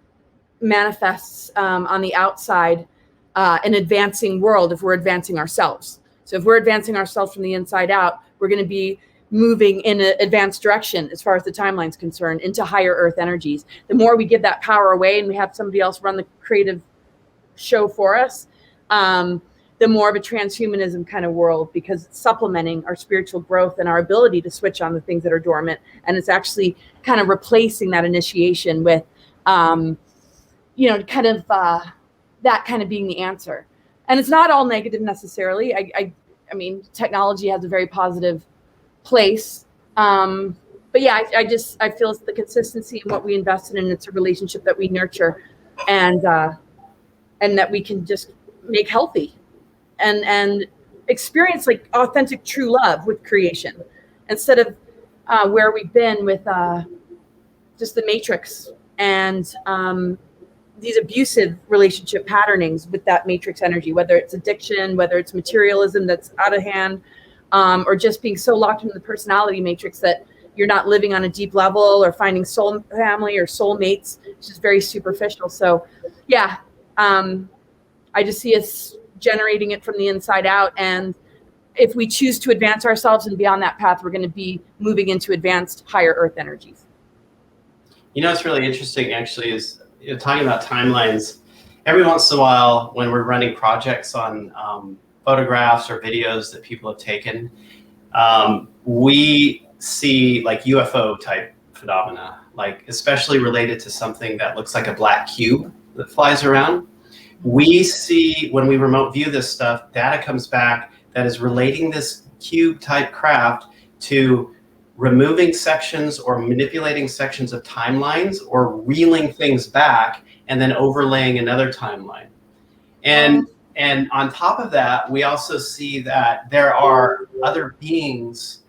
manifests on the outside, an advancing world if we're advancing ourselves. So if we're advancing ourselves from the inside out, we're going to be moving in an advanced direction as far as the timeline's concerned, into higher earth energies. The more we give that power away and we have somebody else run the creative show for us, the more of a transhumanism kind of world, because it's supplementing our spiritual growth and our ability to switch on the things that are dormant. And it's actually kind of replacing that initiation with, that kind of being the answer. And it's not all negative necessarily. I mean, technology has a very positive place. But yeah, I feel it's the consistency in what we invest in. It's a relationship that we nurture, and that we can just make healthy and experience like authentic true love with creation, instead of where we've been with just the matrix and these abusive relationship patternings with that matrix energy, whether it's addiction, whether it's materialism that's out of hand, or just being so locked into the personality matrix that you're not living on a deep level or finding soul family or soul mates. It's just very superficial. So yeah, I just see us generating it from the inside out. And if we choose to advance ourselves and be on that path, we're going to be moving into advanced higher earth energies. What's really interesting actually is talking about timelines. Every once in a while when we're running projects on photographs or videos that people have taken, we see like UFO type phenomena, like especially related to something that looks like a black cube that flies around. We see, when we remote view this stuff, data comes back that is relating this cube type craft to removing sections or manipulating sections of timelines, or reeling things back and then overlaying another timeline. And on top of that, we also see that there are other beings,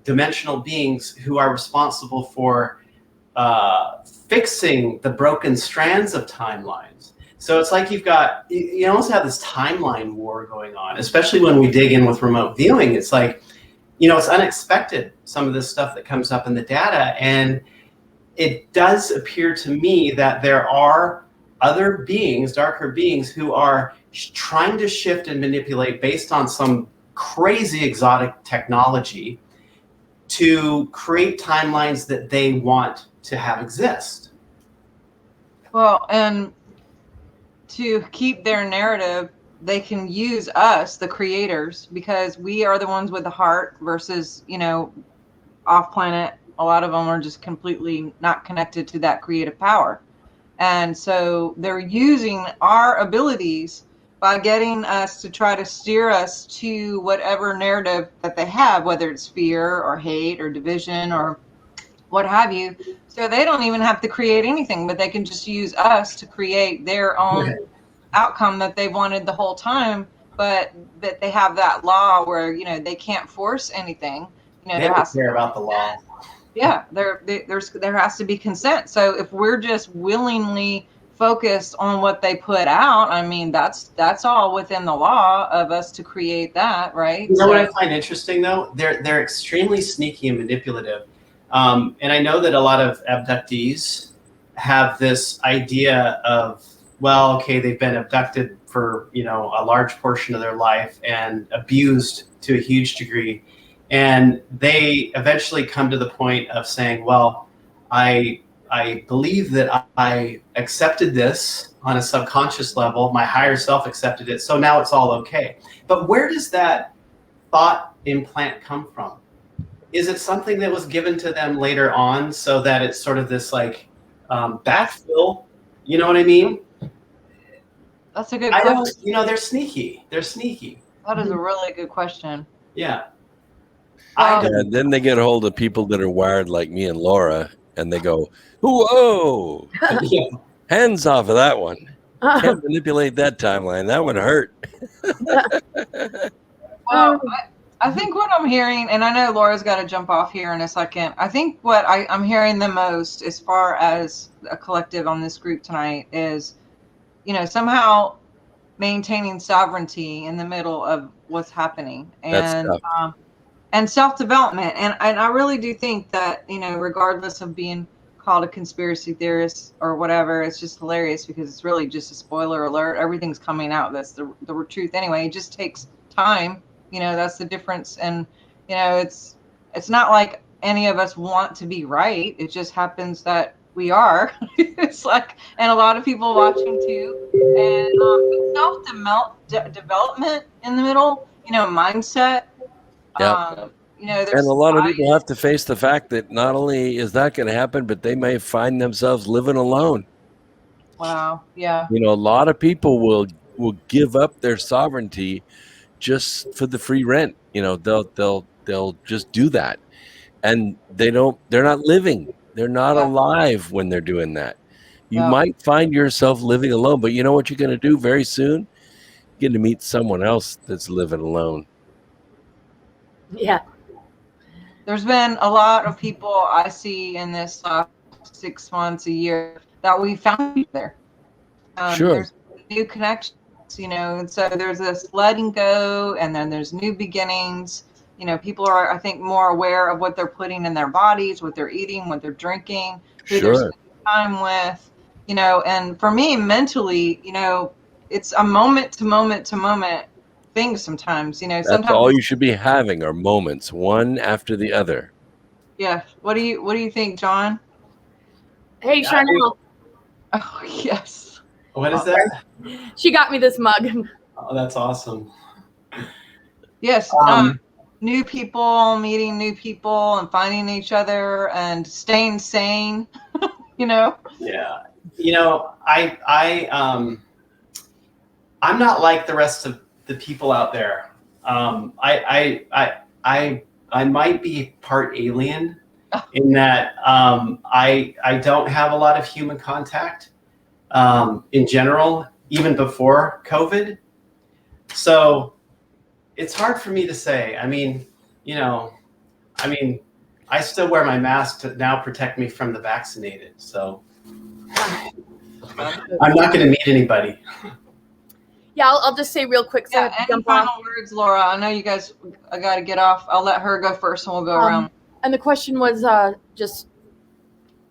dimensional beings, who are responsible for fixing the broken strands of timelines. So it's like you almost have this timeline war going on, especially when we dig in with remote viewing. It's like, it's unexpected, some of this stuff that comes up in the data. And it does appear to me that there are other beings, darker beings, who are trying to shift and manipulate based on some crazy exotic technology to create timelines that they want to have exist. Well, and to keep their narrative, they can use us, the creators, because we are the ones with the heart versus, off planet. A lot of them are just completely not connected to that creative power. And so they're using our abilities by getting us to try to steer us to whatever narrative that they have, whether it's fear or hate or division or what have you. So they don't even have to create anything, but they can just use us to create their own outcome that they wanted the whole time. But that they have that law where, they can't force anything. They don't care about the law. Yeah, there has to be consent. So if we're just willingly focused on what they put out, I mean, that's all within the law of us to create that, right? What I find interesting though, they're extremely sneaky and manipulative. And I know that a lot of abductees have this idea of, well, okay, they've been abducted for, a large portion of their life and abused to a huge degree. And they eventually come to the point of saying, well, I believe that I accepted this on a subconscious level. My higher self accepted it. So now it's all okay. But where does that thought implant come from? Is it something that was given to them later on so that it's sort of this like backfill? You know what I mean? That's a good question. They're sneaky. They're sneaky. That is a really good question. Yeah. And then they get a hold of people that are wired like me and Laura, and they go, "Whoa, Yeah. hands off of that one. Can't manipulate that timeline. That would hurt." Well, I think what I'm hearing, and I know Laura's got to jump off here in a second. I think what I'm hearing the most as far as a collective on this group tonight is, somehow maintaining sovereignty in the middle of what's happening, and self-development. And I really do think that, regardless of being called a conspiracy theorist or whatever, it's just hilarious because it's really just a spoiler alert. Everything's coming out. That's the truth anyway. It just takes time. That's the difference. And, it's not like any of us want to be right. It just happens that we are. It's like, and a lot of people watching too. And self-development in the middle, mindset. Yeah. There's And a lot of people have to face the fact that not only is that going to happen, but they may find themselves living alone. Wow. Yeah. A lot of people will give up their sovereignty just for the free rent. They'll just do that, and they're not living. They're not alive when they're doing that. You might find yourself living alone, but you know what you're going to do very soon? You're going to meet someone else that's living alone. Yeah. There's been a lot of people I see in this last 6 months, a year, that we found there. Sure. There's new connections, and so there's this letting go, and then there's new beginnings. People are, I think, more aware of what they're putting in their bodies, what they're eating, what they're drinking, who they're spending time with, and for me, mentally, it's a moment to moment thing sometimes, That's sometimes all you should be having are moments, one after the other. Yeah. What do you think, John? Hey, Sharnael. Oh, yes. What is that? She got me this mug. Oh, that's awesome. Yes. New people, meeting new people and finding each other and staying sane, Yeah. I'm not like the rest of the people out there. I might be part alien in that I don't have a lot of human contact in general, even before COVID. So it's hard for me to say. I still wear my mask to now protect me from the vaccinated. So I'm not going to meet anybody. Yeah, I'll just say real quick. So any final words, Laura? I know you guys, I got to get off. I'll let her go first and we'll go around. And the question was just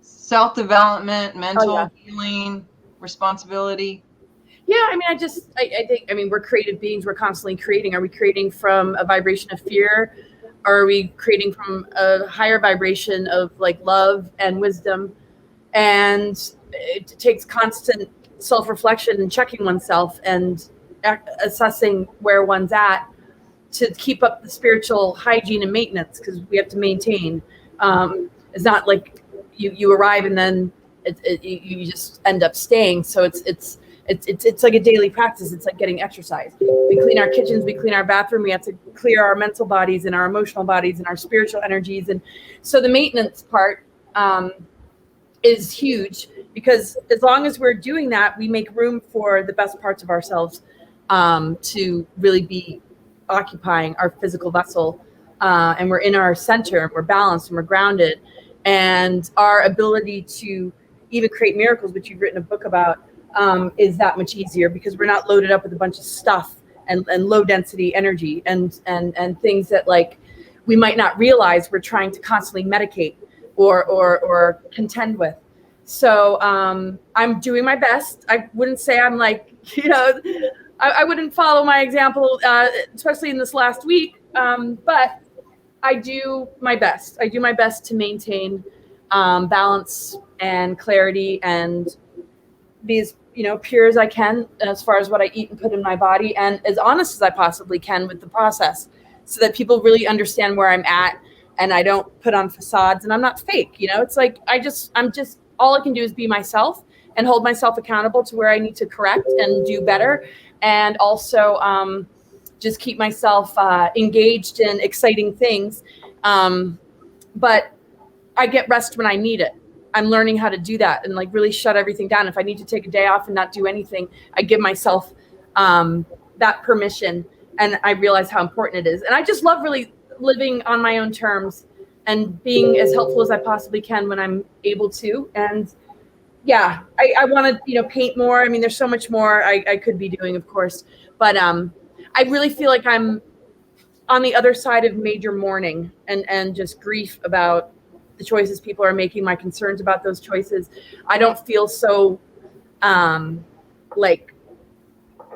self-development, mental healing, responsibility. Yeah, I think we're creative beings. We're constantly creating. Are we creating from a vibration of fear? Or are we creating from a higher vibration of like love and wisdom? And it takes constant self-reflection and checking oneself and assessing where one's at to keep up the spiritual hygiene and maintenance, because we have to maintain. It's not like you arrive and then you just end up staying. So it's like a daily practice. It's like getting exercise. We clean our kitchens, we clean our bathroom. We have to clear our mental bodies and our emotional bodies and our spiritual energies. And so the maintenance part is huge, because as long as we're doing that, we make room for the best parts of ourselves to really be occupying our physical vessel. And we're in our center, and we're balanced, and we're grounded. And our ability to even create miracles, which you've written a book about, is that much easier, because we're not loaded up with a bunch of stuff and low density energy and things that like we might not realize we're trying to constantly medicate or contend with. So I'm doing my best. I wouldn't say I'm like, I wouldn't follow my example, especially in this last week. But I do my best. I do my best to maintain balance and clarity and be as pure as I can as far as what I eat and put in my body, and as honest as I possibly can with the process, so that people really understand where I'm at, and I don't put on facades, and I'm not fake. It's like I'm just all I can do is be myself and hold myself accountable to where I need to correct and do better, and also just keep myself engaged in exciting things. But I get rest when I need it. I'm learning how to do that and like really shut everything down. If I need to take a day off and not do anything, I give myself that permission, and I realize how important it is. And I just love really living on my own terms and being as helpful as I possibly can when I'm able to. And yeah, I want to, paint more. I mean, there's so much more I could be doing, of course, but I really feel like I'm on the other side of major mourning and just grief about the choices people are making, my concerns about those choices. I don't feel so like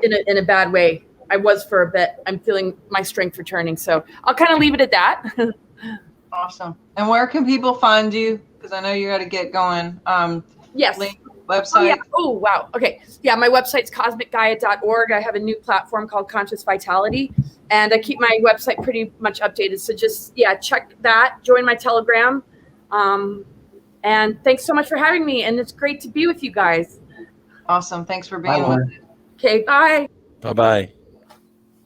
in a bad way. I was for a bit. I'm feeling my strength returning. So I'll kind of leave it at that. Awesome. And where can people find you? Because I know you got to get going. Yes. Link, website. Oh, yeah. Oh, wow. Okay. Yeah, my website's cosmicgaia.org. I have a new platform called Conscious Vitality, and I keep my website pretty much updated. So just, check that. Join my Telegram. And thanks so much for having me. And it's great to be with you guys. Awesome. Thanks for being with us. Okay. Bye. Bye-bye.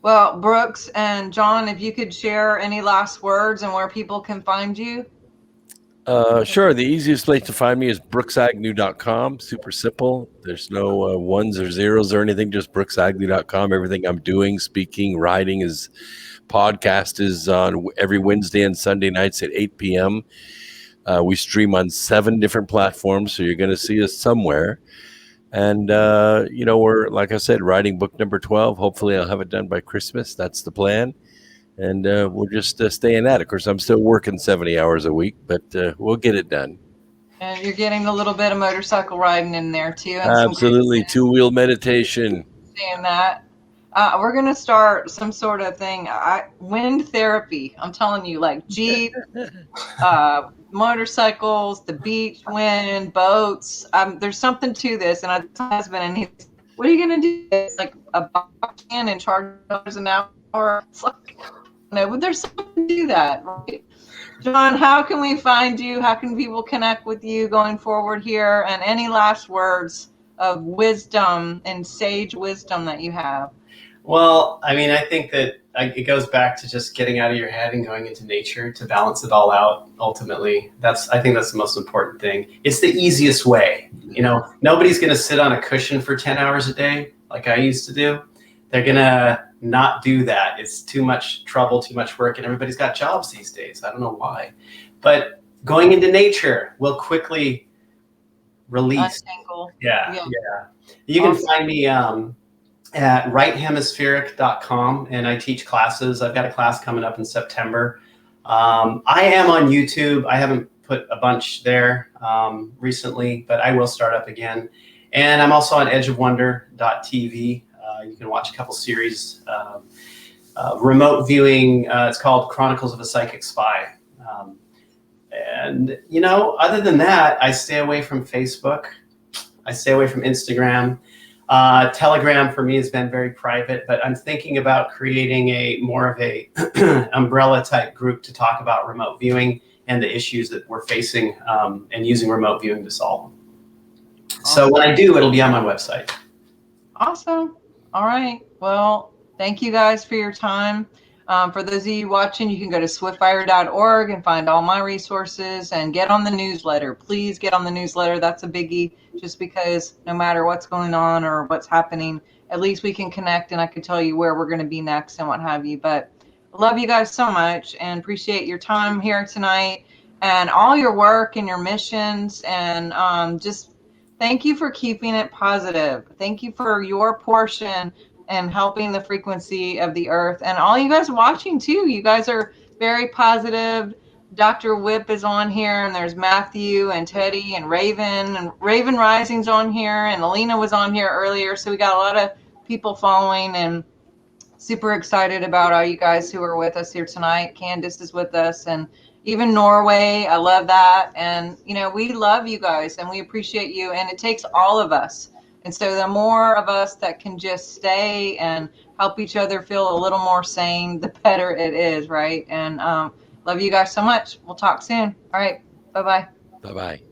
Well, Brooks and John, if you could share any last words and where people can find you. Sure. The easiest place to find me is brooksagnew.com. Super simple. There's no ones or zeros or anything, just brooksagnew.com. Everything I'm doing, speaking, writing, podcast is on every Wednesday and Sunday nights at 8 p.m. We stream on 7 different platforms, so you're going to see us somewhere. And, we're, like I said, writing book number 12. Hopefully I'll have it done by Christmas. That's the plan. And we're just staying at it. Of course, I'm still working 70 hours a week, but we'll get it done. And you're getting a little bit of motorcycle riding in there, too. And absolutely. Two-wheel meditation. Seeing that. We're going to start some sort of thing. Wind therapy. I'm telling you, like Jeep, motorcycles, the beach, wind, boats. There's something to this. And my husband, and he's, what are you going to do? It's like a box in and charge $1 an hour. It's like, no, but there's something to do that, right? John, how can we find you? How can people connect with you going forward here? And any last words of wisdom and sage wisdom that you have? Well, I mean, I think that it goes back to just getting out of your head and going into nature to balance it all out. Ultimately, I think that's the most important thing. It's the easiest way. Nobody's going to sit on a cushion for 10 hours a day like I used to do. They're going to not do that. It's too much trouble, too much work, and everybody's got jobs these days. I don't know why. But going into nature will quickly release. Untangle. Yeah. You can find me at righthemispheric.com, and I teach classes. I've got a class coming up in September. I am on YouTube. I haven't put a bunch there recently, but I will start up again. And I'm also on edgeofwonder.tv. You can watch a couple series, remote viewing. It's called Chronicles of a Psychic Spy. And, other than that, I stay away from Facebook. I stay away from Instagram. Telegram for me has been very private, but I'm thinking about creating more of a umbrella type group to talk about remote viewing and the issues that we're facing and using remote viewing to solve them. Awesome. So when I do, it'll be on my website. Awesome. All right. Well, thank you guys for your time. For those of you watching, you can go to swiftfire.org and find all my resources and get on the newsletter. Please get on the newsletter. That's a biggie, just because no matter what's going on or what's happening, at least we can connect and I can tell you where we're going to be next and what have you. But I love you guys so much and appreciate your time here tonight and all your work and your missions, and just thank you for keeping it positive. Thank you for your portion and helping the frequency of the earth, and all you guys watching too. You guys are very positive. Dr. Whip is on here, and there's Matthew and Teddy and Raven Rising's on here, and Alina was on here earlier. So we got a lot of people following, and super excited about all you guys who are with us here tonight. Candace is with us, and even Norway. I love that. And, we love you guys and we appreciate you. And it takes all of us. And so the more of us that can just stay and help each other feel a little more sane, the better it is, right? And love you guys so much. We'll talk soon. All right. Bye-bye. Bye-bye.